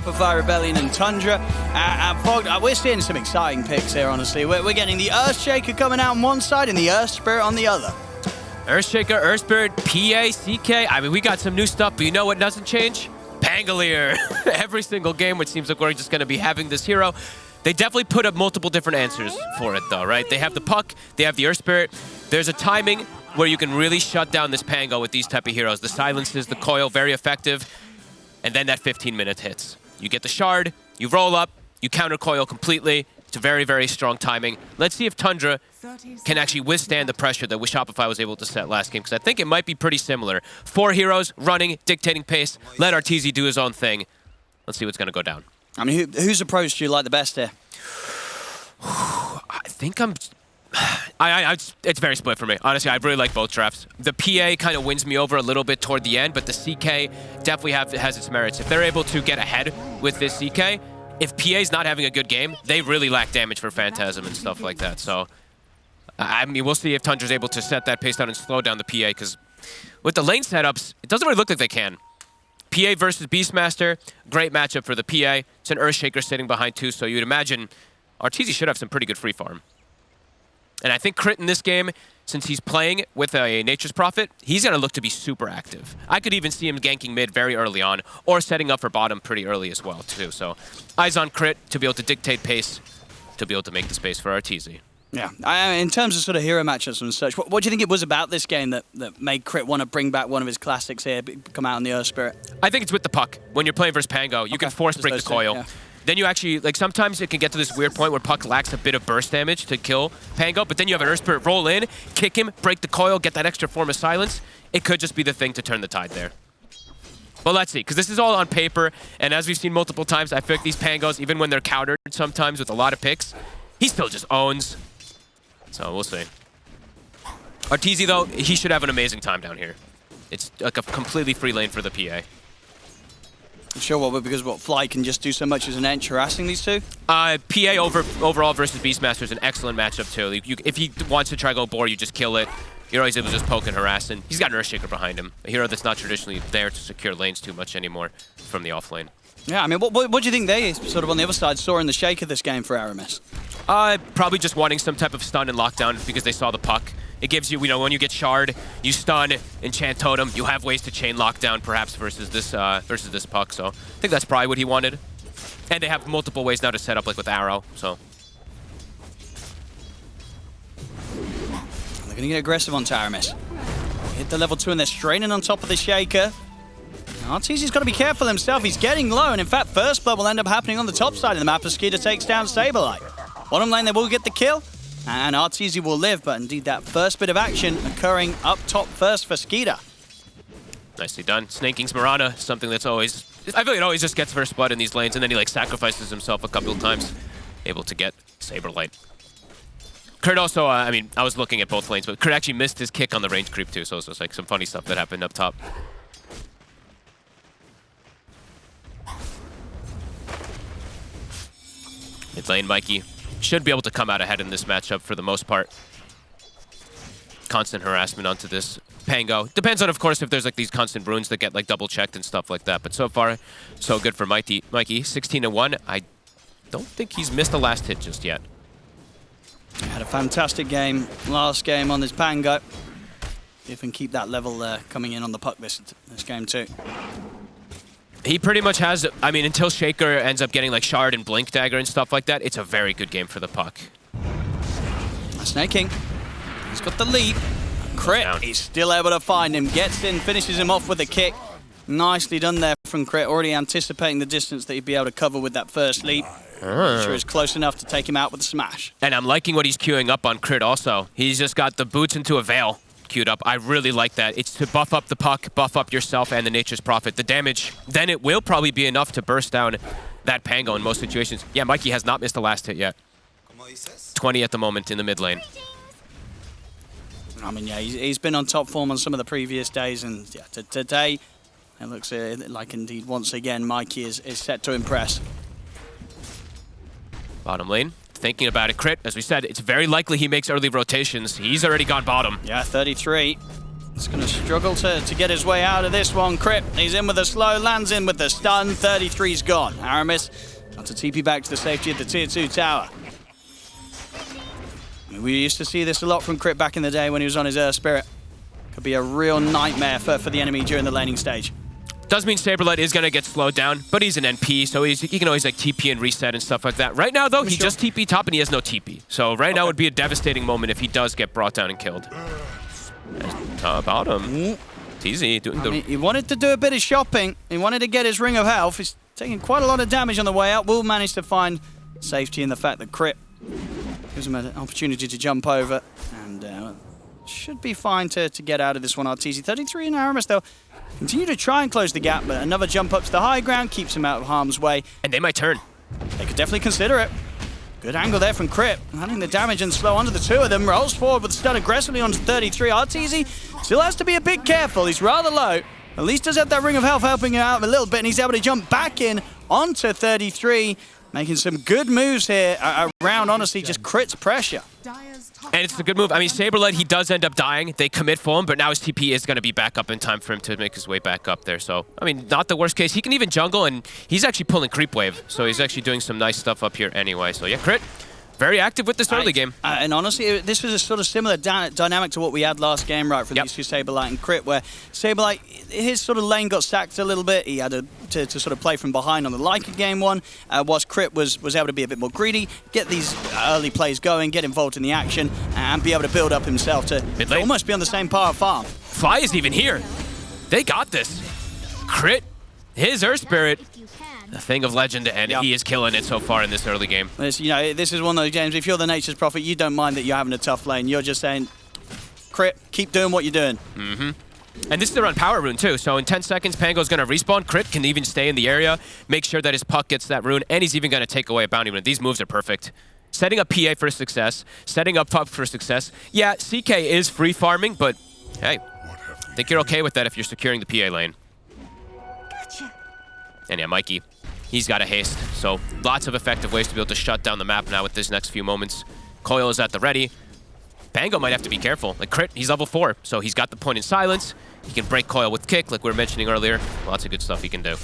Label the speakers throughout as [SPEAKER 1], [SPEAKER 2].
[SPEAKER 1] Shopify, Rebellion, and Tundra. Fog, we're seeing some exciting picks here, honestly. We're getting the Earthshaker coming out on one side and the Earth Spirit on the other.
[SPEAKER 2] Earthshaker, Earth Spirit, PA, CK. I mean, we got some new stuff, but you know what doesn't change? Pangolier. Every single game, it seems like we're just going to be having this hero. They definitely put up multiple different answers for it, though, right? They have the puck, they have the Earth Spirit. There's a timing where you can really shut down this Pango with these type of heroes. The silences, the coil, very effective. And then that 15-minute hits. You get the shard, you roll up, you counter coil completely. It's a very, very strong timing. Let's see if Tundra can actually withstand the pressure that Shopify was able to set last game, because I think it might be pretty similar. 4 heroes running, dictating pace. Let Arteezy do his own thing. Let's see what's going to go down.
[SPEAKER 1] I mean, whose approach do you like the best here?
[SPEAKER 2] I think it's very split for me. Honestly, I really like both drafts. The PA kind of wins me over a little bit toward the end, but the CK definitely has its merits. If they're able to get ahead with this CK, if PA's not having a good game, they really lack damage for Phantasm and stuff like that. So, I mean, we'll see if Tundra's able to set that pace down and slow down the PA, because with the lane setups, it doesn't really look like they can. PA versus Beastmaster, great matchup for the PA. It's an Earthshaker sitting behind too, so you'd imagine Arteezy should have some pretty good free farm. And I think Crit in this game, since he's playing with a Nature's Prophet, he's going to look to be super active. I could even see him ganking mid very early on, or setting up for bottom pretty early as well, too. So, eyes on Crit to be able to dictate pace, to be able to make the space for Arteezy.
[SPEAKER 1] Yeah, in terms of sort of hero matchups and such, what do you think it was about this game that made Crit want to bring back one of his classics here, come out in the Earth Spirit?
[SPEAKER 2] I think it's with the puck. When you're playing versus Pango, you can force break the coil. Yeah. Then you actually, like, sometimes it can get to this weird point where puck lacks a bit of burst damage to kill Pango, but then you have an Earth Spirit roll in, kick him, break the coil, get that extra form of silence. It could just be the thing to turn the tide there. But let's see, because this is all on paper, and as we've seen multiple times, I feel like these Pangos, even when they're countered sometimes with a lot of picks, he still just owns. So we'll see. Arteezy, though, he should have an amazing time down here. It's like a completely free lane for the PA.
[SPEAKER 1] Sure, because Fly can just do so much as an edge harassing these two?
[SPEAKER 2] PA overall versus Beastmaster is an excellent matchup, too. If he wants to try to go board, you just kill it. You're always able to just poke and harass, and he's got an Earthshaker behind him. A hero that's not traditionally there to secure lanes too much anymore from the off lane.
[SPEAKER 1] Yeah, I mean, what do you think they sort of on the other side saw in the Shaker this game for Aramis?
[SPEAKER 2] Probably just wanting some type of stun and lockdown because they saw the puck. It gives you, when you get shard, you stun, enchant totem, you have ways to chain lockdown perhaps versus this puck. So I think that's probably what he wanted. And they have multiple ways now to set up, like with arrow. So
[SPEAKER 1] they're gonna get aggressive on Aramis. Hit the level 2 and they're straining on top of the Shaker. Arteezy's got to be careful himself. He's getting low, and in fact, first blood will end up happening on the top side of the map as Skeeter takes down Saberlight. Bottom lane, they will get the kill, and Arteezy will live, but indeed that first bit of action occurring up top first for Skeeter.
[SPEAKER 2] Nicely done. Snaking's Mirana, something that's always... I feel like it always just gets first blood in these lanes, and then he sacrifices himself a couple of times, able to get Saberlight. Kurt also, I mean, I was looking at both lanes, but Kurt actually missed his kick on the range creep too, so it's just some funny stuff that happened up top. Mid lane, Mikey should be able to come out ahead in this matchup for the most part. Constant harassment onto this Pango. Depends on, of course, if there's these constant runes that get double checked and stuff like that. But so far, so good for Mikey. 16-1. I don't think he's missed the last hit just yet.
[SPEAKER 1] Had a fantastic game last game on this Pango. If he can keep that level coming in on the puck this game too.
[SPEAKER 2] He pretty much has, I mean, until Shaker ends up getting Shard and Blink Dagger and stuff like that, it's a very good game for the puck.
[SPEAKER 1] Snaking. He's got the lead. Crit, he's still able to find him. Gets in, finishes him off with a kick. Nicely done there from Crit, already anticipating the distance that he'd be able to cover with that first leap. Sure is close enough to take him out with a smash.
[SPEAKER 2] And I'm liking what he's queuing up on Crit also. He's just got the boots into a veil queued up. I really like that. It's to buff up the puck, buff up yourself and the Nature's Prophet. The damage, then it will probably be enough to burst down that Pango in most situations. Yeah, Mikey has not missed the last hit yet. 20 at the moment in the mid lane.
[SPEAKER 1] I mean, yeah, he's been on top form on some of the previous days, and yeah, today it looks like indeed once again Mikey is set to impress.
[SPEAKER 2] Bottom lane. Thinking about it, Crit, as we said, it's very likely he makes early rotations. He's already gone bottom.
[SPEAKER 1] Yeah, 33. He's going to struggle to get his way out of this one. Crit, he's in with a slow, lands in with the stun. 33's gone. Aramis got to TP back to the safety of the tier 2 tower. I mean, we used to see this a lot from Crit back in the day when he was on his Earth Spirit. Could be a real nightmare for the enemy during the laning stage.
[SPEAKER 2] Does mean Saberlight is going to get slowed down, but he's an NP, so he can always like TP and reset and stuff like that. Right now, though, he just TP top and he has no TP. So right now would be a devastating moment if he does get brought down and killed. Top bottom. It's easy.
[SPEAKER 1] He wanted to do a bit of shopping. He wanted to get his ring of health. He's taking quite a lot of damage on the way out. Will manage to find safety in the fact that Crit gives him an opportunity to jump over. And should be fine to get out of this one. RTZ 33 and Aramis, though, continue to try and close the gap, but another jump up to the high ground keeps him out of harm's way.
[SPEAKER 2] And they might turn.
[SPEAKER 1] They could definitely consider it. Good angle there from Crit. Landing the damage and slow onto the two of them. Rolls forward with the stun aggressively onto 33. RTZ still has to be a bit careful. He's rather low. At least does have that ring of health helping him out a little bit, and he's able to jump back in onto 33. Making some good moves here around, honestly, just Crit's pressure.
[SPEAKER 2] And it's a good move. I mean, Saberlight, he does end up dying. They commit for him, but now his TP is going to be back up in time for him to make his way back up there. So, I mean, not the worst case. He can even jungle, and he's actually pulling creep wave. So he's actually doing some nice stuff up here anyway. So, yeah, Crit, very active with this early game.
[SPEAKER 1] And honestly, this was a sort of similar dynamic to what we had last game, right, for these two, Saberlight and Crit, where Saberlight, his sort of lane got sacked a little bit. He had to sort of play from behind on the Leica game one, whilst Crit was able to be a bit more greedy, get these early plays going, get involved in the action, and be able to build up himself to almost be on the same par of farm.
[SPEAKER 2] Fly is even here. They got this. Crit, his Earth Spirit, the thing of legend, and he is killing it so far in this early game.
[SPEAKER 1] This is one of those games, if you're the Nature's Prophet, you don't mind that you're having a tough lane. You're just saying, Crit, keep doing what you're doing.
[SPEAKER 2] And this is around power rune too, so in 10 seconds, Pango's going to respawn. Crit can even stay in the area, make sure that his puck gets that rune, and he's even going to take away a bounty rune. These moves are perfect. Setting up PA for success, setting up puck for success. Yeah, CK is free farming, but hey, I think you're okay with that if you're securing the PA lane. And yeah, Mikey, he's got a haste, so lots of effective ways to be able to shut down the map now with this next few moments. Coil is at the ready. Pango might have to be careful. Like Crit, he's level 4, so he's got the point in silence. He can break Coil with kick, like we were mentioning earlier. Lots of good stuff he can do.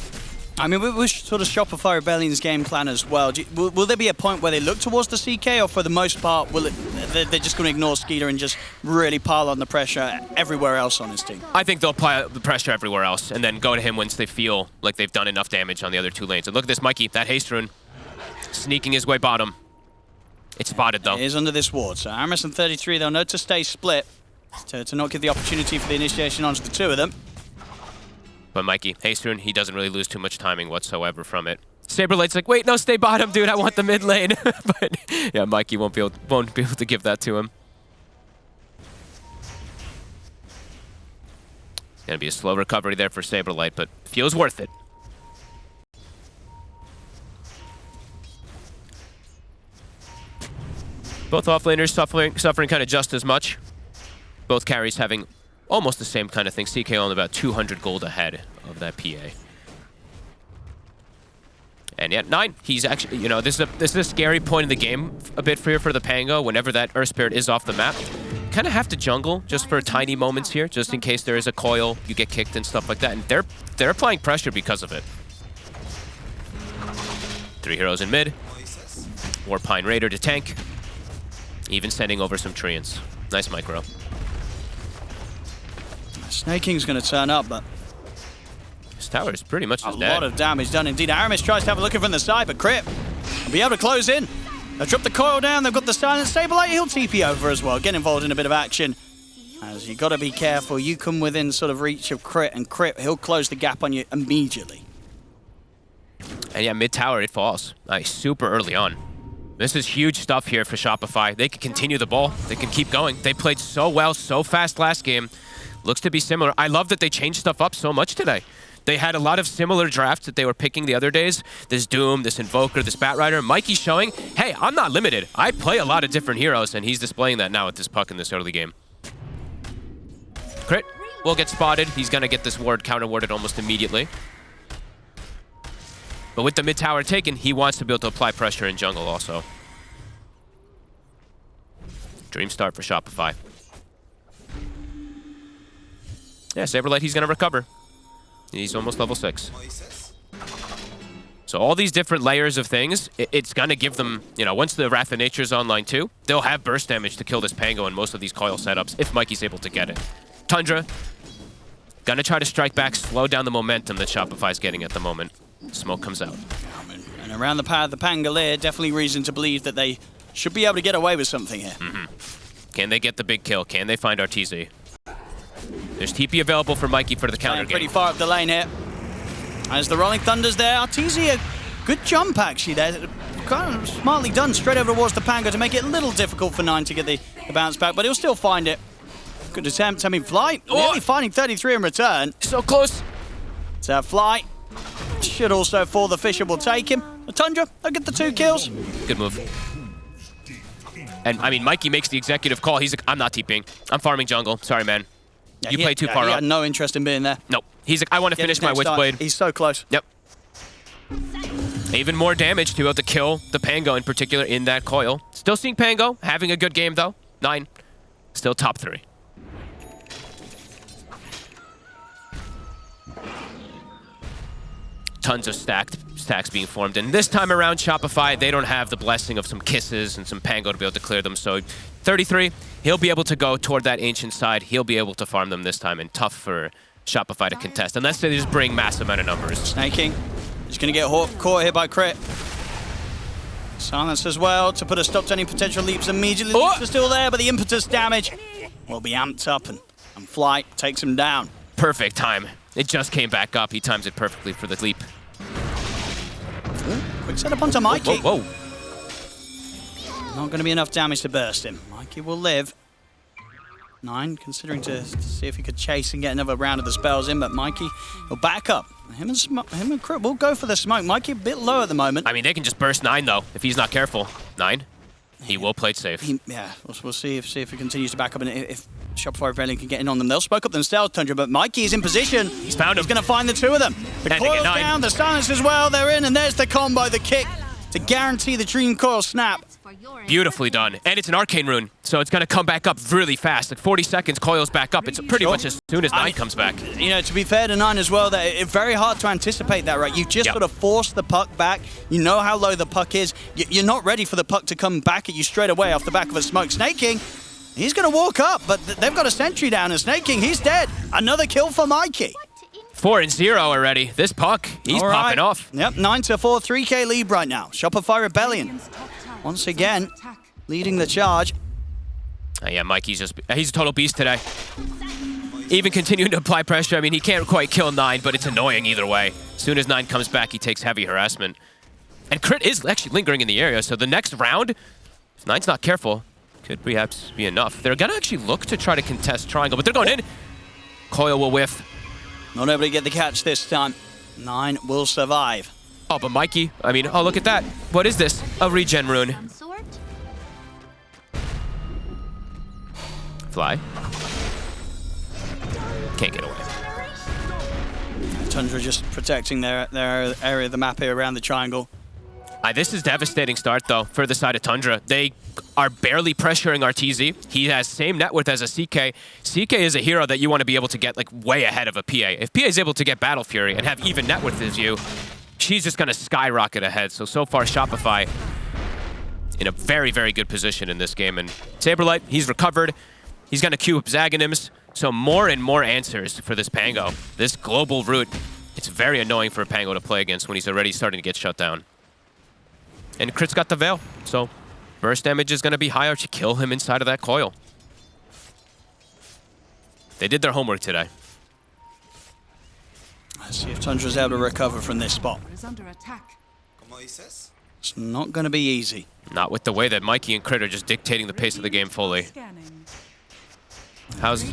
[SPEAKER 1] I mean, with sort of Shopify Rebellion's game plan as well, will there be a point where they look towards the CK, or for the most part, they're just going to ignore Skeeter and just really pile on the pressure everywhere else on his team?
[SPEAKER 2] I think they'll apply the pressure everywhere else, and then go to him once they feel like they've done enough damage on the other two lanes. And look at this, Mikey, that haste rune, sneaking his way bottom. It's spotted, though.
[SPEAKER 1] It is under this ward, so Aramis and 33, they'll know to stay split, to not give the opportunity for the initiation onto the two of them.
[SPEAKER 2] But Mikey, haste rune, he doesn't really lose too much timing whatsoever from it. Saberlight's like, wait, no, stay bottom, dude, I want the mid lane. But yeah, Mikey won't be able to give that to him. Gonna be a slow recovery there for Saberlight, but feels worth it. Both offlaners suffering kind of just as much. Both carries having almost the same kind of thing. CK only about 200 gold ahead of that PA. And yet 9, he's actually, you know, this is a scary point in the game a bit for the Pango. Whenever that Earth Spirit is off the map, kind of have to jungle just for tiny moments here, just in case there is a coil, you get kicked and stuff like that. And they're applying pressure because of it. 3 heroes in mid. Warpine Raider to tank. Even sending over some treants. Nice micro.
[SPEAKER 1] Snake King's going to turn up, but
[SPEAKER 2] this tower is pretty much just dead.
[SPEAKER 1] A lot of damage done indeed. Aramis tries to have a look in from the side, but Crit will be able to close in. They'll drop the coil down. They've got the silence. Saberlight, he'll TP over as well. Get involved in a bit of action. As you got to be careful. You come within sort of reach of Crit, and Crit, he'll close the gap on you immediately.
[SPEAKER 2] And yeah, mid tower, it falls. Nice, super early on. This is huge stuff here for Shopify. They can continue the ball. They can keep going. They played so well, so fast last game. Looks to be similar. I love that they changed stuff up so much today. They had a lot of similar drafts that they were picking the other days. This Doom, this Invoker, this Batrider. Mikey's showing, hey, I'm not limited. I play a lot of different heroes, and he's displaying that now with this puck in this early game. Crit will get spotted. He's going to get this ward counter-warded almost immediately. But with the mid tower taken, he wants to be able to apply pressure in jungle also. Dream start for Shopify. Yeah, Saberlight, he's going to recover. He's almost level 6. So all these different layers of things, it's going to give them, you know, once the Wrath of Nature's online too, they'll have burst damage to kill this Pango in most of these coil setups if Mikey's able to get it. Tundra, going to try to strike back, slow down the momentum that Shopify's getting at the moment. Smoke comes out.
[SPEAKER 1] And around the path of the Pangolier, definitely reason to believe that they should be able to get away with something here.
[SPEAKER 2] Can they get the big kill? Can they find RTZ? There's TP available for Mikey for the counter game.
[SPEAKER 1] Pretty far up the lane here. As the Rolling Thunder's there, RTZ, a good jump actually there. Kind of smartly done straight over towards the Pango to make it a little difficult for 9 to get the bounce back, but he'll still find it. Good attempt. I mean, Flight nearly finding 33 in return.
[SPEAKER 2] So close.
[SPEAKER 1] So Flight should also fall. The Fisher will take him. The Tundra, they'll get the 2 kills.
[SPEAKER 2] Good move. And, I mean, Mikey makes the executive call. He's like, I'm not TPing. I'm farming jungle. Sorry, man.
[SPEAKER 1] Yeah,
[SPEAKER 2] you play too far
[SPEAKER 1] up.
[SPEAKER 2] up.
[SPEAKER 1] He had no interest in being there.
[SPEAKER 2] Nope. He's like, I want to finish my Witchblade.
[SPEAKER 1] He's so close.
[SPEAKER 2] Yep. Even more damage to be able to kill the Pango in particular in that coil. Still seeing Pango, having a good game though. 9. Still top 3. Tons of stacks being formed. And this time around, Shopify, they don't have the blessing of some kisses and some Pango to be able to clear them. So 33, he'll be able to go toward that ancient side. He'll be able to farm them this time, and tough for Shopify to contest, unless they just bring massive amount of numbers.
[SPEAKER 1] Snaking. He's going to get caught here by Crit. Silence as well to put a stop to any potential leaps immediately. Leaps are still there, but the impetus damage will be amped up, and Flight takes him down.
[SPEAKER 2] Perfect time. It just came back up. He times it perfectly for the leap.
[SPEAKER 1] Quick setup onto Mikey.
[SPEAKER 2] Whoa.
[SPEAKER 1] Not going to be enough damage to burst him. Mikey will live. 9 considering to see if he could chase and get another round of the spells in, but Mikey will back up. Him and Crit will go for the smoke. Mikey a bit low at the moment.
[SPEAKER 2] I mean, they can just burst 9 though if he's not careful. 9. He will play it safe.
[SPEAKER 1] We'll see if he continues to back up, and if Shopify Rebellion can get in on them. They'll smoke up themselves, Tundra, but Mikey is in position.
[SPEAKER 2] He's found him.
[SPEAKER 1] He's going to find the 2 of them. The coil's down, the silence as well. They're in, and there's the combo, the kick to guarantee the Dream Coil snap.
[SPEAKER 2] Beautifully done. And it's an arcane rune, so it's going to come back up really fast. Like 40 seconds, coil's back up. It's pretty much as soon as 9 comes back.
[SPEAKER 1] You know, to be fair to 9 as well, it's very hard to anticipate that, right? You just sort of force the puck back. You know how low the puck is. You're not ready for the puck to come back at you straight away off the back of a smoke. Snaking, he's going to walk up, but they've got a sentry down, and Snaking, he's dead. Another kill for Mikey.
[SPEAKER 2] 4-0 already. This puck, he's popping off.
[SPEAKER 1] Yep, 9-4, 3K lead right now. Shopify Rebellion, once again, leading the charge.
[SPEAKER 2] Yeah, Mikey's he's a total beast today. Even continuing to apply pressure. I mean, he can't quite kill 9, but it's annoying either way. As soon as 9 comes back, he takes heavy harassment. And Crit is actually lingering in the area, so the next round, if 9's not careful, could perhaps be enough. They're going to actually look to try to contest triangle, but they're going in. Coil will whiff.
[SPEAKER 1] Not able to get the catch this time. 9 will survive.
[SPEAKER 2] Oh, but Mikey, I mean, oh, look at that. What is this? A regen rune. Fly. Can't get away.
[SPEAKER 1] Tundra just protecting their area of the map here around the triangle.
[SPEAKER 2] This is a devastating start, though, for the side of Tundra. They are barely pressuring RTZ. He has same net worth as a CK. CK is a hero that you want to be able to get like way ahead of a PA. If PA is able to get Battle Fury and have even net worth as you, she's just going to skyrocket ahead. So far, Shopify in a very, very good position in this game. And Saberlight, he's recovered. He's going to queue up Zaghanim's. So more and more answers for this Pango. This global route, it's very annoying for a Pango to play against when he's already starting to get shut down. And Crit's got the Veil, so burst damage is going to be higher to kill him inside of that coil. They did their homework today.
[SPEAKER 1] Let's see if Tundra's able to recover from this spot. It's not going to be easy.
[SPEAKER 2] Not with the way that Mikey and Crit are just dictating the pace of the game fully. How's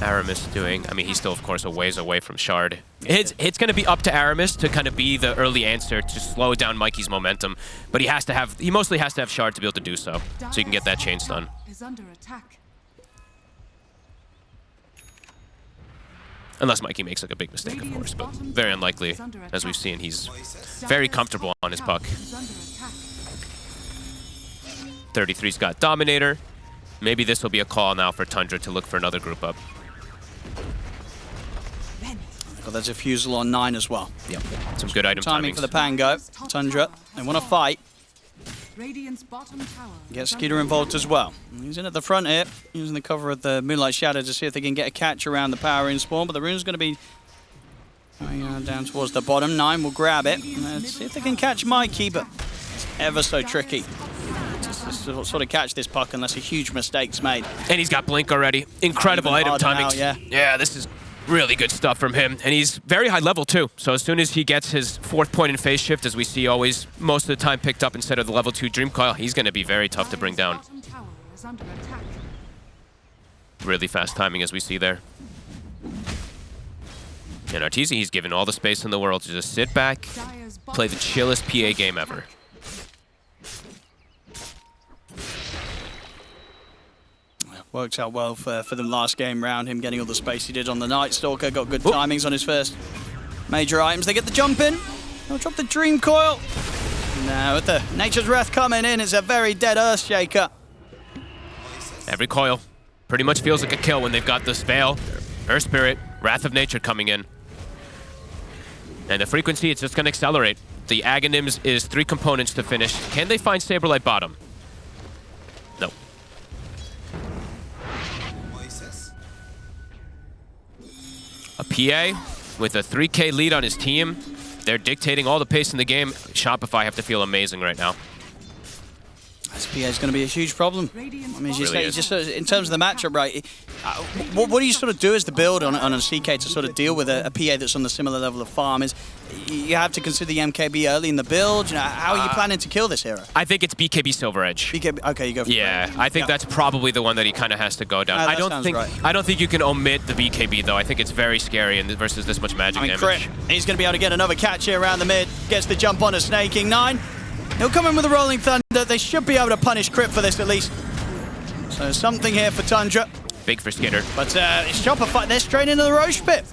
[SPEAKER 2] Aramis doing? I mean, he's still, of course, a ways away from Shard. It's going to be up to Aramis to kind of be the early answer to slow down Mikey's momentum, but he mostly has to have Shard to be able to do so he can get that chain stun. Unless Mikey makes like a big mistake, of course, but very unlikely. As we've seen, he's very comfortable on his puck. 33's got Dominator. Maybe this will be a call now for Tundra to look for another group up.
[SPEAKER 1] Got that defusal on 9 as well.
[SPEAKER 2] Yep, some good item
[SPEAKER 1] Timing
[SPEAKER 2] timings.
[SPEAKER 1] for the Pango. Tundra, they want to fight.
[SPEAKER 3] Radiant's bottom tower.
[SPEAKER 1] Get Skeeter involved as well. He's in at the front here, using the cover of the Moonlight Shadow to see if they can get a catch around the power in spawn, but the rune's going to be going down towards the bottom. 9 will grab it. Let's see if they can catch Mikey, but it's ever so tricky to sort of catch this puck unless a huge mistake's made.
[SPEAKER 2] And he's got Blink already. Incredible item timings.
[SPEAKER 1] Out,
[SPEAKER 2] yeah, this is really good stuff from him. And he's very high level too. So as soon as he gets his 4th point in phase shift, as we see always most of the time picked up instead of the level 2 Dream Coil, he's going to be very tough to bring down. Really fast timing as we see there. And Arteezy, he's given all the space in the world to just sit back, play the chillest PA game ever.
[SPEAKER 1] Worked out well for them last game round, him getting all the space he did on the Night Stalker. Got good timings on his first major items. They get the jump in. They'll drop the Dream Coil. Now with the Nature's Wrath coming in, it's a very dead Earthshaker.
[SPEAKER 2] Every coil pretty much feels like a kill when they've got this Veil, Earth Spirit, Wrath of Nature coming in. And the frequency, it's just going to accelerate. The Aghanims is 3 components to finish. Can they find Saberlight bottom? No. A PA with a 3K lead on his team. They're dictating all the pace in the game. Shopify have to feel amazing right now.
[SPEAKER 1] This PA is going to be a huge problem. I mean, just in terms of the matchup, right? What do you sort of do as the build on a CK to sort of deal with a PA that's on the similar level of farm? Is you have to consider the MKB early in the build. You know, how are you planning to kill this hero?
[SPEAKER 2] I think it's BKB Silver Edge.
[SPEAKER 1] BKB, okay, you go for
[SPEAKER 2] Yeah, I think that's probably the one that he kind of has to go down. I don't think you can omit the BKB though. I think it's very scary and versus this much magic damage.
[SPEAKER 1] Crit. He's going to be able to get another catch here around the mid. Gets the jump on a Snaking 9. He'll come in with a Rolling Thunder. They should be able to punish Crit for this at least. So something here for Tundra.
[SPEAKER 2] Big for Skitter.
[SPEAKER 1] But it's Shopify. They're straight into the Roche pit.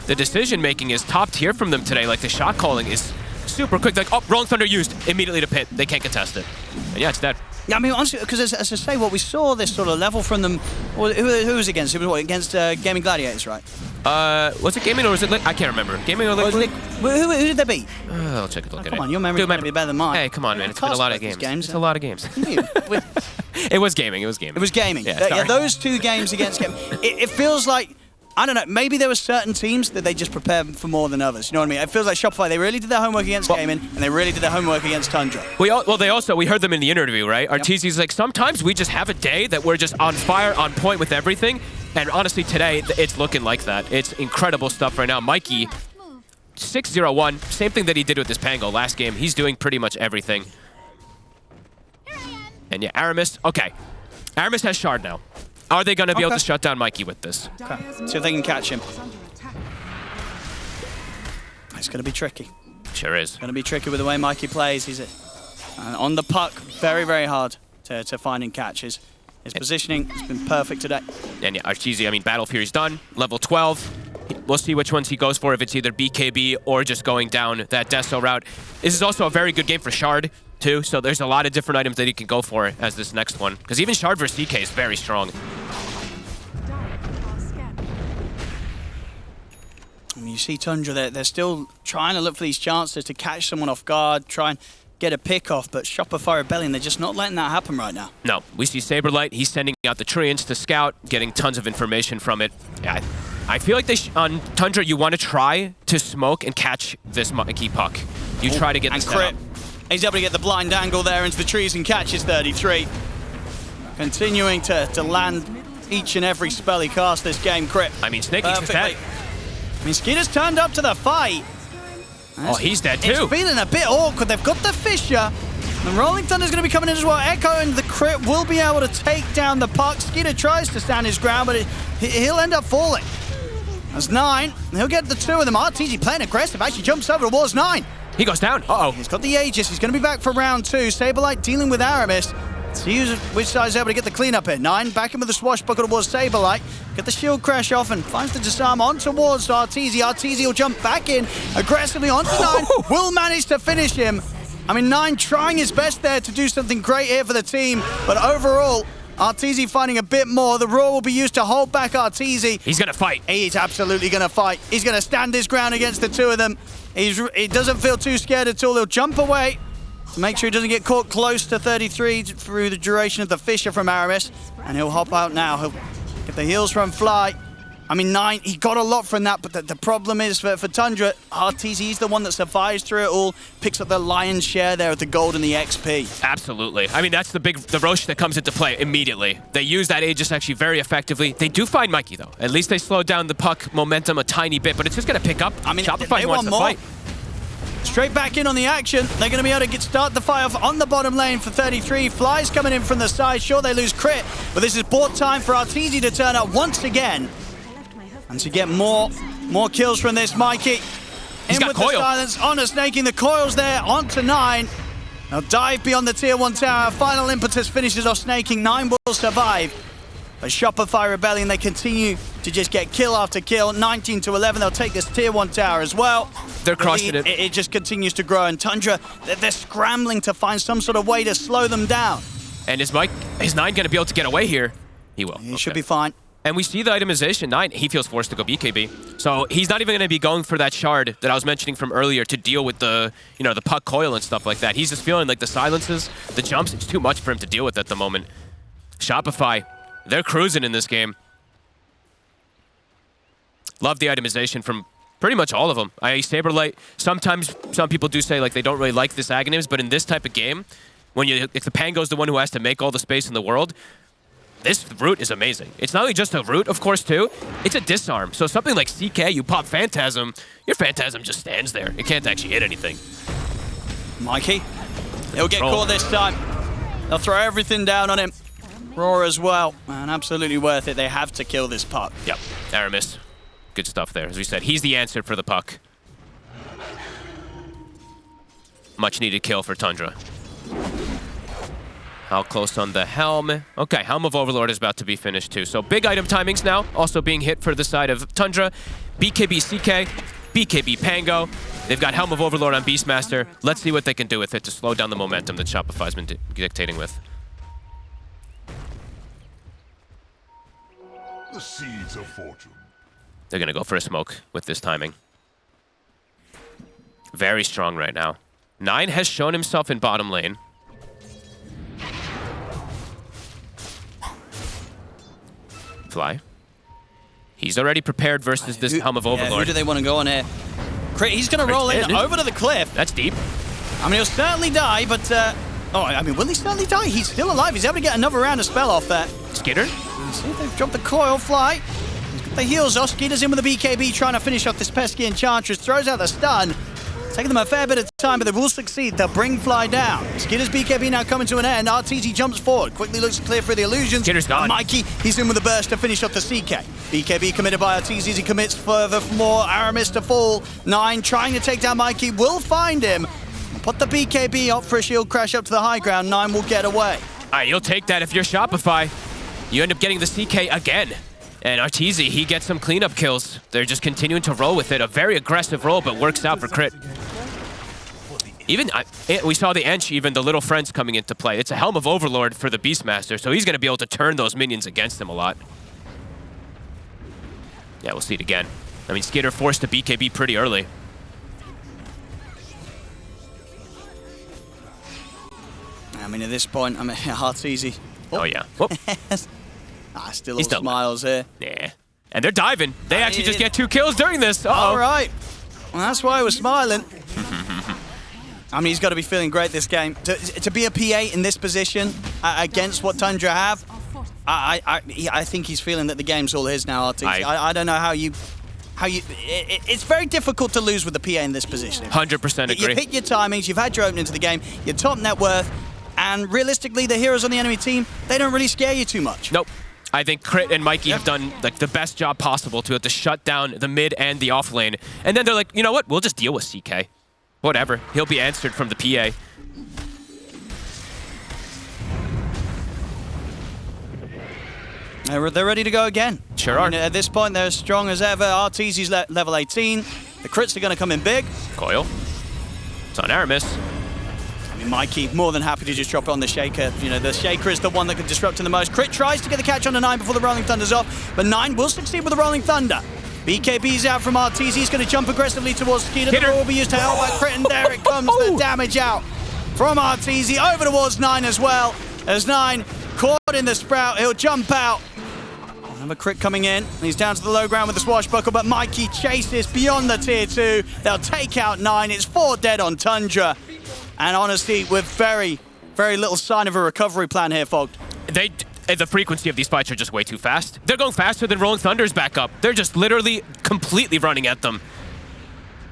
[SPEAKER 2] The decision making is top tier from them today. Like the shot calling is super quick. Like, oh, Rolling Thunder used immediately to pit. They can't contest it. And yeah, it's dead.
[SPEAKER 1] Yeah, I mean, honestly, because as I say, what we saw this sort of level from them. Well, who was against? It was what, against Gaming Gladiators, right?
[SPEAKER 2] Was it Gaming or was it I can't remember. Gaming or Liquid?
[SPEAKER 1] Who did they beat?
[SPEAKER 2] I'll check it.
[SPEAKER 1] Come on, your memory's going to be better than mine.
[SPEAKER 2] Hey, come on, man. It's been a lot of games. It's a lot of games. It was gaming. It was gaming.
[SPEAKER 1] It was gaming.
[SPEAKER 2] Yeah,
[SPEAKER 1] those 2 games against Gaming. It feels like, I don't know, maybe there were certain teams that they just prepared for more than others. You know what I mean? It feels like Shopify, they really did their homework against Gaming, and they really did their homework against Tundra.
[SPEAKER 2] We heard them in the interview, right? Yep. Arteezy's like, sometimes we just have a day that we're just on fire, on point with everything. And honestly, today, it's looking like that. It's incredible stuff right now. Mikey, 6-0-1. Same thing that he did with his Pango last game. He's doing pretty much everything. And yeah, Aramis. Okay. Aramis has Shard now. Are they going to be able to shut down Mikey with this?
[SPEAKER 1] Okay. See if they can catch him. It's going to be tricky.
[SPEAKER 2] Sure is.
[SPEAKER 1] Going to be tricky with the way Mikey plays. He's on the puck. Very, very hard to find and catch. His positioning has been perfect today.
[SPEAKER 2] And yeah, Arteezy, I mean, Battle Fury's done. Level 12. We'll see which ones he goes for, if it's either BKB or just going down that Deso route. This is also a very good game for Shard, too, so there's a lot of different items that he can go for as this next one. Because even Shard versus CK is very strong.
[SPEAKER 1] I mean, you see Tundra, they're still trying to look for these chances to catch someone off guard, try and get a pick off, but Shopify Rebellion, they're just not letting that happen right now.
[SPEAKER 2] No, we see Saberlight, he's sending out the Treants to scout, getting tons of information from it. Yeah, I feel like on Tundra, you want to try to smoke and catch this Mikey puck. You try to get the setup.
[SPEAKER 1] He's able to get the blind angle there into the trees and catches 33. Continuing to land each and every spell he casts this game, Crit.
[SPEAKER 2] I mean, Snaky's dead.
[SPEAKER 1] I mean, Skeeter's turned up to the fight.
[SPEAKER 2] Oh, he's dead too.
[SPEAKER 1] It's feeling a bit awkward. They've got the Fissure. And Rolling Thunder's going to be coming in as well. Echo and the Crit will be able to take down the puck. Skeeter tries to stand his ground, but he'll end up falling. That's 9. He'll get the 2 of them. Arteezy playing aggressive. Actually jumps over towards 9.
[SPEAKER 2] He goes down. Uh-oh.
[SPEAKER 1] He's got the Aegis. He's going to be back for round 2. Saberlight dealing with Aramis. See which side is able to get the cleanup here. 9 back in with the swashbuckle towards Saberlight. Get the shield crash off and finds the disarm on towards Arteezy. Arteezy will jump back in aggressively onto 9. Will manage to finish him. I mean, 9 trying his best there to do something great here for the team. But overall, Arteezy finding a bit more. The Roar will be used to hold back Arteezy.
[SPEAKER 2] He's going to fight.
[SPEAKER 1] He's absolutely going to fight. He's going to stand his ground against the two of them. He doesn't feel too scared at all. He'll jump away to make sure he doesn't get caught close to 33 through the duration of the Fisher from Aramis. And he'll hop out now. He'll get the heals from Fly. I mean, 9, he got a lot from that, but the problem is for Tundra, Arteezy, he's the one that survives through it all, picks up the lion's share there of the gold and the XP.
[SPEAKER 2] Absolutely. I mean, that's the Roche that comes into play immediately. They use that Aegis actually very effectively. They do find Mikey, though. At least they slowed down the puck momentum a tiny bit, but it's just going to pick up.
[SPEAKER 1] I mean,
[SPEAKER 2] Shopify
[SPEAKER 1] they
[SPEAKER 2] wants
[SPEAKER 1] want
[SPEAKER 2] to
[SPEAKER 1] more.
[SPEAKER 2] fight.
[SPEAKER 1] Straight back in on the action. They're going to be able to start the fight off on the bottom lane for 33. Flies coming in from the side. Sure, they lose crit, but this is bought time for Arteezy to turn up once again. And to get more kills from this, Mikey.
[SPEAKER 2] He's got
[SPEAKER 1] with
[SPEAKER 2] coil.
[SPEAKER 1] The silence, Honor snaking the coils there onto 9. They'll dive beyond the tier 1 tower. Final impetus finishes off snaking. 9 will survive. But Shopify Rebellion, they continue to just get kill after kill. 19 to 11, they'll take this tier 1 tower as well.
[SPEAKER 2] They're crushing it.
[SPEAKER 1] It just continues to grow. And Tundra, they're scrambling to find some sort of way to slow them down.
[SPEAKER 2] And is 9 going to be able to get away here? He will.
[SPEAKER 1] He should be fine.
[SPEAKER 2] And we see the itemization. 9, he feels forced to go BKB. So he's not even going to be going for that shard that I was mentioning from earlier to deal with the puck coil and stuff like that. He's just feeling like the silences, the jumps, it's too much for him to deal with at the moment. Shopify, they're cruising in this game. Love the itemization from pretty much all of them. Saberlight, sometimes some people do say like they don't really like this Aghanims, but in this type of game, if the Pango's the one who has to make all the space in the world, this root is amazing. It's not only just a root, of course, too. It's a disarm. So something like CK, you pop Phantasm, your Phantasm just stands there. It can't actually hit anything.
[SPEAKER 1] Mikey, he'll get caught this time. They'll throw everything down on him. Roar as well. Man, absolutely worth it. They have to kill this puck.
[SPEAKER 2] Yep, Aramis. Good stuff there. As we said, he's the answer for the puck. Much needed kill for Tundra. How close on the Helm? Okay, Helm of Overlord is about to be finished too. So big item timings now, also being hit for the side of Tundra. BKB CK, BKB Pango. They've got Helm of Overlord on Beastmaster. Let's see what they can do with it to slow down the momentum that Shopify's been dictating with.
[SPEAKER 4] The seeds of fortune.
[SPEAKER 2] They're gonna go for a smoke with this timing. Very strong right now. 9 has shown himself in bottom lane. Fly. He's already prepared versus this Helm of Overlord.
[SPEAKER 1] Who do they want to go on here? He's going to roll in over to the cliff.
[SPEAKER 2] That's deep.
[SPEAKER 1] I mean, he'll certainly die, but... will he certainly die? He's still alive. He's able to get another round of spell off there.
[SPEAKER 2] Skitter?
[SPEAKER 1] See if they've dropped the coil. Fly. He's got the heals off. Skitter's in with the BKB, trying to finish off this pesky Enchantress. Throws out the stun. Taking them a fair bit of time, but they will succeed. They'll bring Fly down. Skitter's BKB now coming to an end. Arteezy jumps forward, quickly looks to clear through the illusions.
[SPEAKER 2] Skitter's gone.
[SPEAKER 1] And Mikey, he's in with a burst to finish off the CK. BKB committed by Arteezy as he commits further for more. Aramis to fall. 9 trying to take down Mikey. Will find him. Put the BKB up for a shield crash up to the high ground. 9 will get away.
[SPEAKER 2] All right, you'll take that if you're Shopify. You end up getting the CK again. And Arteezy, he gets some cleanup kills. They're just continuing to roll with it. A very aggressive roll, but works out for crit. Even, we saw the Ench, even the little friends coming into play. It's a Helm of Overlord for the Beastmaster, so he's going to be able to turn those minions against him a lot. Yeah, we'll see it again. I mean, Skitter forced to BKB pretty early.
[SPEAKER 1] I mean, at this point, Arteezy.
[SPEAKER 2] Oh, yeah.
[SPEAKER 1] Still smiles here.
[SPEAKER 2] Yeah. And they're diving. They actually just get 2 kills during this.
[SPEAKER 1] All right. Well, that's why I was smiling. I mean, he's got to be feeling great this game. To be a PA in this position against what Tundra have, I think he's feeling that the game's all his now, Arteezy. I don't know how you... It's very difficult to lose with the PA in this position.
[SPEAKER 2] 100% agree.
[SPEAKER 1] You've hit your timings, you've had your opening to the game, your top net worth, and realistically, the heroes on the enemy team, they don't really scare you too much.
[SPEAKER 2] Nope. I think Crit and Mikey have done like the best job possible to have to shut down the mid and the off lane. And then they're like, you know what? We'll just deal with CK. Whatever. He'll be answered from the PA.
[SPEAKER 1] They're ready to go again.
[SPEAKER 2] Sure are.
[SPEAKER 1] At this point, they're as strong as ever. Arteezy's level 18. The crits are going to come in big.
[SPEAKER 2] Coil. It's on Aramis.
[SPEAKER 1] mean, Mikey, more than happy to just drop it on the Shaker. You know, the Shaker is the one that can disrupt him the most. Crit tries to get the catch on the 9 before the Rolling Thunder's off, but 9 will succeed with the Rolling Thunder. BKB's out from RTZ. He's going to jump aggressively towards Skeeter. The roll will be used to help out Crit, and there it comes, the damage out from RTZ over towards 9 as well. As 9 caught in the Sprout, he'll jump out. Another Crit coming in. He's down to the low ground with the swashbuckle, but Mikey chases beyond the tier 2. They'll take out 9. It's 4 dead on Tundra. And honestly, with very, very little sign of a recovery plan here, Fogged.
[SPEAKER 2] The frequency of these fights are just way too fast. They're going faster than Rolling Thunder's back up. They're just literally completely running at them.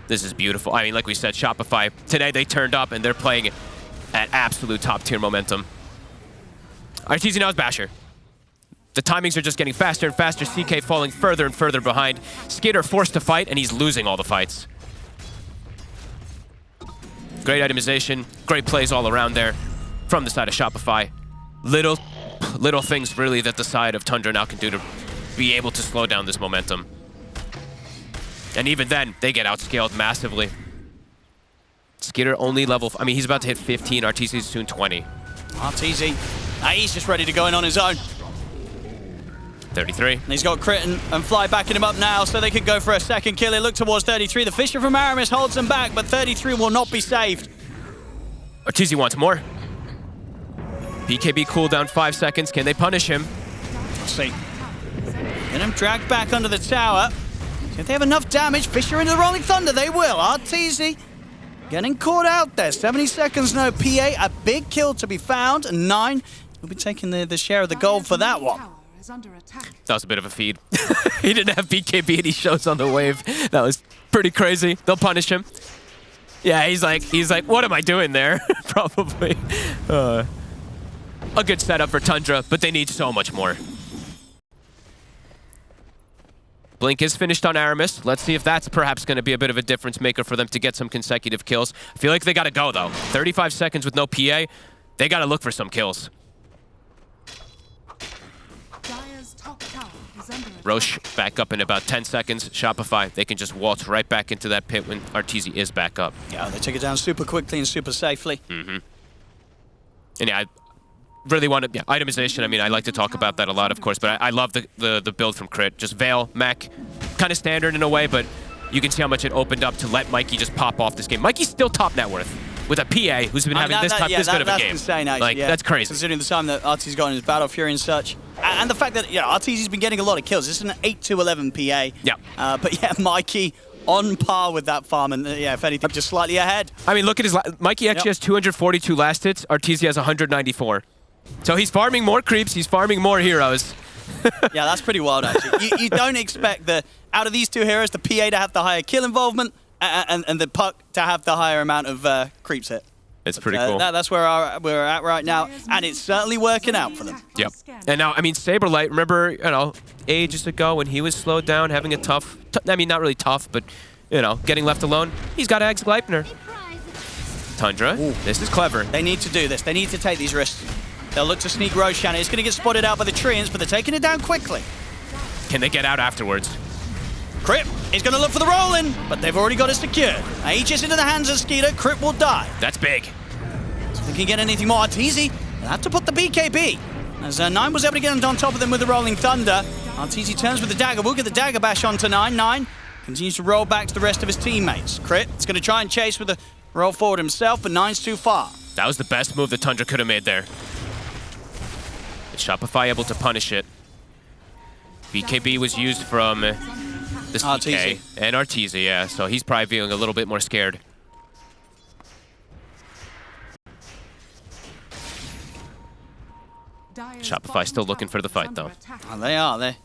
[SPEAKER 2] This is beautiful. I mean, like we said, Shopify, today they turned up and they're playing at absolute top tier momentum. RTZ now is Basher. The timings are just getting faster and faster. CK falling further and further behind. Skater forced to fight, and he's losing all the fights. Great itemization, great plays all around there from the side of Shopify. Little things really that the side of Tundra now can do to be able to slow down this momentum. And even then, they get outscaled massively. Skater only level, I mean, he's about to hit 15, RTZ's soon 20.
[SPEAKER 1] RTZ, he's just ready to go in on his own.
[SPEAKER 2] 33.
[SPEAKER 1] And he's got Crit and Fly backing him up now, so they can go for a second kill. They look towards 33. The Fisher from Aramis holds him back, but 33 will not be saved.
[SPEAKER 2] RTZ wants more. BKB cooldown 5 seconds. Can they punish him?
[SPEAKER 1] Let's see. Get him dragged back under the tower. See if they have enough damage. Fisher into the Rolling Thunder. They will. RTZ getting caught out there. 70 seconds, no PA. A big kill to be found. And 9 will be taking the share of the gold for that one.
[SPEAKER 2] That was a bit of a feed. He didn't have BKB and he shows on the wave. That was pretty crazy. They'll punish him. Yeah, he's like, what am I doing there? Probably. A good setup for Tundra, but they need so much more. Blink is finished on Aramis. Let's see if that's perhaps going to be a bit of a difference maker for them to get some consecutive kills. I feel like they got to go, though. 35 seconds with no PA. They got to look for some kills. Roche back up in about 10 seconds. Shopify, they can just waltz right back into that pit when RTZ is back up.
[SPEAKER 1] Yeah, they take it down super quickly and super safely.
[SPEAKER 2] Mm-hmm. And yeah, I really want to, itemization. I mean, I like to talk about that a lot, of course, but I love the build from Crit. Just Veil, Mech, kind of standard in a way, but you can see how much it opened up to let Mikey just pop off this game. Mikey's still top net worth with a PA who's been having this good of a game.
[SPEAKER 1] That's insane, actually.
[SPEAKER 2] Like, that's crazy.
[SPEAKER 1] Considering the time that RTZ's got in his Battle Fury and such. And the fact that, RTZ's been getting a lot of kills. This is an 8-11 PA.
[SPEAKER 2] Yeah.
[SPEAKER 1] But yeah, Mikey on par with that farm, and if anything, just slightly ahead.
[SPEAKER 2] I mean, look at his... Mikey actually has 242 last hits. RTZ has 194. So he's farming more creeps. He's farming more heroes.
[SPEAKER 1] Yeah, that's pretty wild, actually. You don't expect out of these two heroes, the PA to have the higher kill involvement and the Puck to have the higher amount of creeps hit.
[SPEAKER 2] It's pretty cool.
[SPEAKER 1] That's where we're at right now, and it's certainly working out for them.
[SPEAKER 2] Yep. And now, I mean, Saberlight, remember, ages ago when he was slowed down, having a tough, I mean, not really tough, but, getting left alone, he's got Ags Gleipnir. Tundra, this is clever.
[SPEAKER 1] They need to do this. They need to take these risks. They'll look to sneak Roshan. It's going to get spotted out by the Treants, but they're taking it down quickly.
[SPEAKER 2] Can they get out afterwards?
[SPEAKER 1] Crit is going to look for the roll-in, but they've already got it secured. Aegis into the hands of Skeeter. Crit will die.
[SPEAKER 2] That's big.
[SPEAKER 1] So if they can get anything more RTZ, they'll have to put the BKB. As 9 was able to get on top of them with the Rolling Thunder. RTZ turns with the dagger. We'll get the dagger bash onto 9. 9 continues to roll back to the rest of his teammates. Crit is going to try and chase with the roll forward himself, but 9's too far.
[SPEAKER 2] That was the best move that Tundra could have made there. And Shopify able to punish it. BKB was used from the CK and RTZ, yeah, so he's probably feeling a little bit more scared. Shopify still looking for the fight, though.
[SPEAKER 1] Oh, they are. They're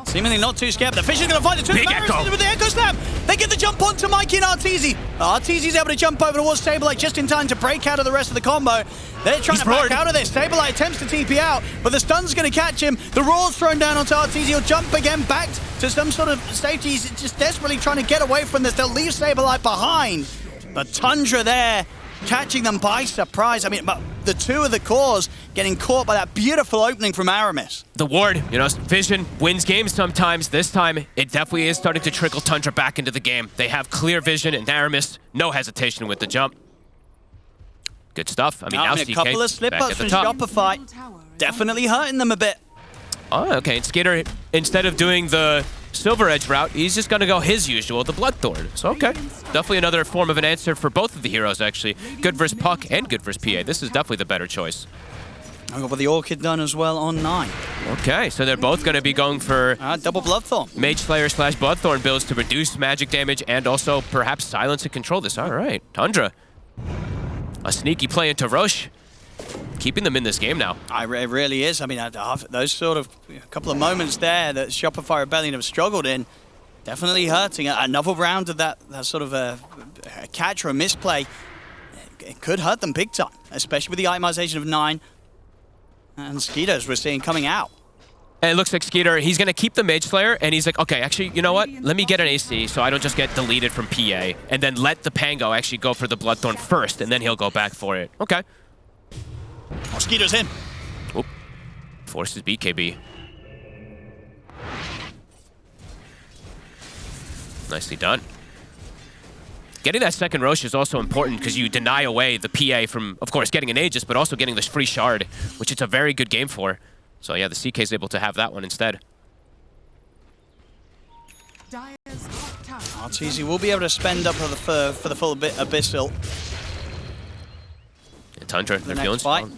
[SPEAKER 1] seemingly not too scared. The Fisher's going to find the two.
[SPEAKER 2] Big echo.
[SPEAKER 1] With the Echo Slam. They get the jump onto Mikey and RTZ. RTZ's able to jump over towards Saberlight just in time to break out of the rest of the combo. They're trying to back out of this. Saberlight attempts to TP out, but the stun's going to catch him. The roar's thrown down onto RTZ. He'll jump again back to some sort of safety. He's just desperately trying to get away from this. They'll leave Saberlight behind. But Tundra there, catching them by surprise. I mean, but the two of the cores getting caught by that beautiful opening from Aramis.
[SPEAKER 2] The ward, vision wins games sometimes. This time, it definitely is starting to trickle Tundra back into the game. They have clear vision, and Aramis, no hesitation with the jump. Good stuff. I mean, now
[SPEAKER 1] a
[SPEAKER 2] CK
[SPEAKER 1] couple of
[SPEAKER 2] back
[SPEAKER 1] slip-ups
[SPEAKER 2] at the
[SPEAKER 1] from
[SPEAKER 2] top.
[SPEAKER 1] Shopify. Definitely hurting them a bit.
[SPEAKER 2] Oh, okay. And Skitter, instead of doing the Silver Edge route, he's just going to go his usual, the Bloodthorn. So, okay. Definitely another form of an answer for both of the heroes, actually. Good versus Puck and good versus PA. This is definitely the better choice.
[SPEAKER 1] I got the Orchid done as well on 9.
[SPEAKER 2] Okay, so they're both going to be going for
[SPEAKER 1] Double Bloodthorn.
[SPEAKER 2] Mage Slayer / Bloodthorn builds to reduce magic damage and also perhaps silence and control this. All right, Tundra. A sneaky play into Roche. Keeping them in this game now.
[SPEAKER 1] It really is. I mean, those sort of couple of moments there that Shopify Rebellion have struggled in, definitely hurting. Another round of that sort of a catch or a misplay, it could hurt them big time, especially with the itemization of 9 and Skeeters we're seeing coming out.
[SPEAKER 2] And it looks like Skeeter, he's going to keep the Mage Slayer, and he's like, okay, actually, you know what? Let me get an AC so I don't just get deleted from PA, and then let the Pango actually go for the Bloodthorn first, and then he'll go back for it. Okay.
[SPEAKER 1] Oh, Skeeter's in.
[SPEAKER 2] Oop. Forces BKB. Nicely done. Getting that second Roche is also important because you deny away the PA from, of course, getting an Aegis, but also getting this free shard, which it's a very good game for. So yeah, the CK is able to have that one instead.
[SPEAKER 1] Arteezy will be able to spend up for the full Abyssal.
[SPEAKER 2] And Tundra,
[SPEAKER 1] The
[SPEAKER 2] they're feeling
[SPEAKER 1] next fight.
[SPEAKER 2] strong.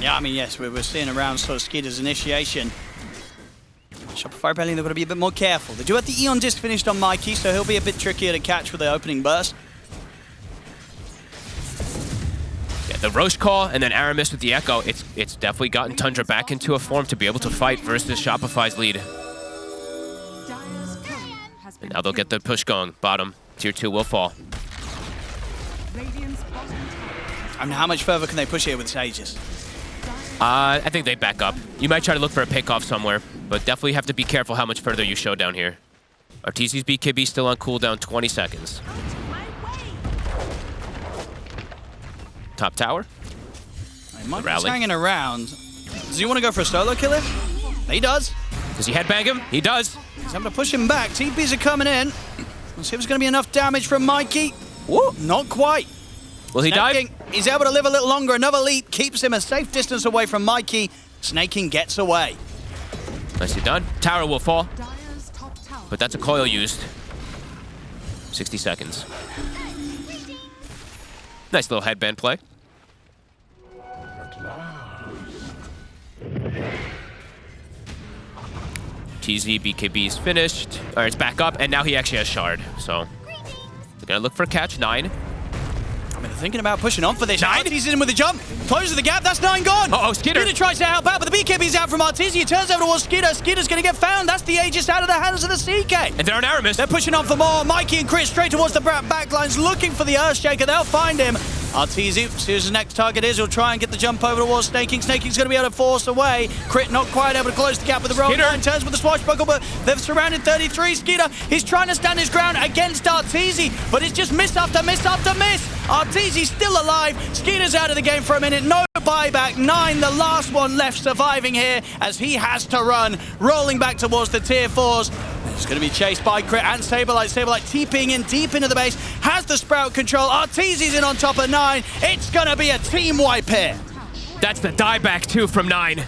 [SPEAKER 1] Yeah, I mean, yes, we're seeing around sort of Skeeter's initiation. Shopify Rebellion, they've got to be a bit more careful. They do have the Eon Disc finished on Mikey, so he'll be a bit trickier to catch with the opening burst.
[SPEAKER 2] Yeah, the Roche call and then Aramis with the Echo, it's definitely gotten Tundra back into a form to be able to fight versus Shopify's lead. And now they'll get the push going. Bottom, tier 2 will fall.
[SPEAKER 1] I mean, how much further can they push here with Sages?
[SPEAKER 2] I think they back up. You might try to look for a pick-off somewhere, but definitely have to be careful how much further you show down here. Arteezy's BKB still on cooldown, 20 seconds. Top tower.
[SPEAKER 1] Mike's hanging around. Does he want to go for a solo killer? He does.
[SPEAKER 2] Does he headbang him? He does.
[SPEAKER 1] He's having to push him back. TPs are coming in. Let's see if there's going to be enough damage from Mikey. Woo, not quite.
[SPEAKER 2] Will he dive?
[SPEAKER 1] He's able to live a little longer. Another leap keeps him a safe distance away from Mikey. Snaking gets away.
[SPEAKER 2] Nicely done. Tower will fall. But that's a coil used. 60 seconds. Nice little headband play. TZ BKB is finished. All right, it's back up, and now he actually has shard. So they're gonna look for catch 9.
[SPEAKER 1] I mean, they're thinking about pushing on for this.
[SPEAKER 2] 9?
[SPEAKER 1] Arteezy's in with a jump. Closes the gap. That's 9 gone.
[SPEAKER 2] Uh-oh, Skitter.
[SPEAKER 1] Skitter tries to help out, but the BKB's out from Arteezy. He turns over towards Skitter. Skitter's going to get found. That's the Aegis out of the hands of the CK.
[SPEAKER 2] And they're on Aramis.
[SPEAKER 1] They're pushing on for more. Mikey and Chris straight towards the backlines, looking for the Earthshaker. They'll find him. Arteezy, see who his next target is. He'll try and get the jump over towards Snaking. Snaking's going to be able to force away. Crit not quite able to close the gap with the roll. 9 turns with the swashbuckle, but they've surrounded 33. Skitter, he's trying to stand his ground against Arteezy, but it's just miss after miss after miss. Arteezy's still alive. Skitter's out of the game for a minute. No buyback. 9, the last one left surviving here as he has to run, rolling back towards the tier 4s. He's going to be chased by Crit and Saberlight. Saberlight TPing in deep into the base, has the Sprout control. Arteezy's in on top of 9. It's going to be a team wipe here.
[SPEAKER 2] That's the dieback too from 9.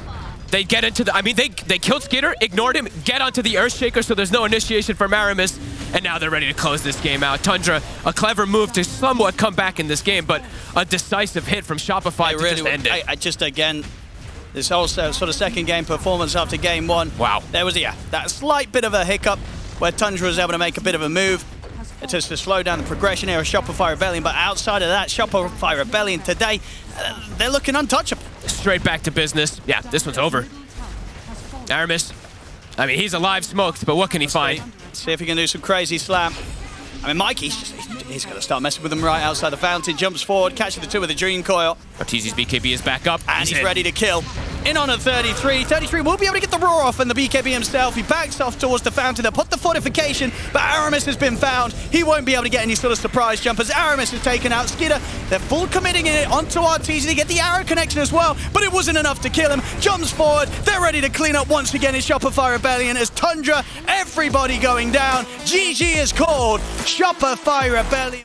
[SPEAKER 2] They get into the, I mean, they killed Skitter, ignored him, get onto the Earthshaker, so there's no initiation from Aramis, and now they're ready to close this game out. Tundra, a clever move to somewhat come back in this game, but a decisive hit from Shopify to just end it.
[SPEAKER 1] I just, again, this whole sort of second game performance after game 1.
[SPEAKER 2] Wow.
[SPEAKER 1] There was, that slight bit of a hiccup where Tundra was able to make a bit of a move. It's just to slow down the progression here of Shopify Rebellion, but outside of that, Shopify Rebellion today, they're looking untouchable.
[SPEAKER 2] Straight back to business. Yeah, this one's over. Aramis, I mean, he's alive smoked, but what can he find?
[SPEAKER 1] See if he can do some crazy slam. I mean, Mikey, he's got to start messing with them right outside the fountain. Jumps forward, catches the 2 with the Dream Coil.
[SPEAKER 2] Arteezy's BKB is back up.
[SPEAKER 1] And he's ready to kill. In on a 33. 33 will be able to get the roar off and the BKB himself. He backs off towards the fountain. They'll put the fortification, but Aramis has been found. He won't be able to get any sort of surprise jumpers. Aramis is taken out. Skitter, they're full committing it onto Arteezy to get the arrow connection as well, but it wasn't enough to kill him. Jumps forward. They're ready to clean up once again in Shopify Rebellion as Tundra, everybody going down. GG is called. Shopify Rebellion.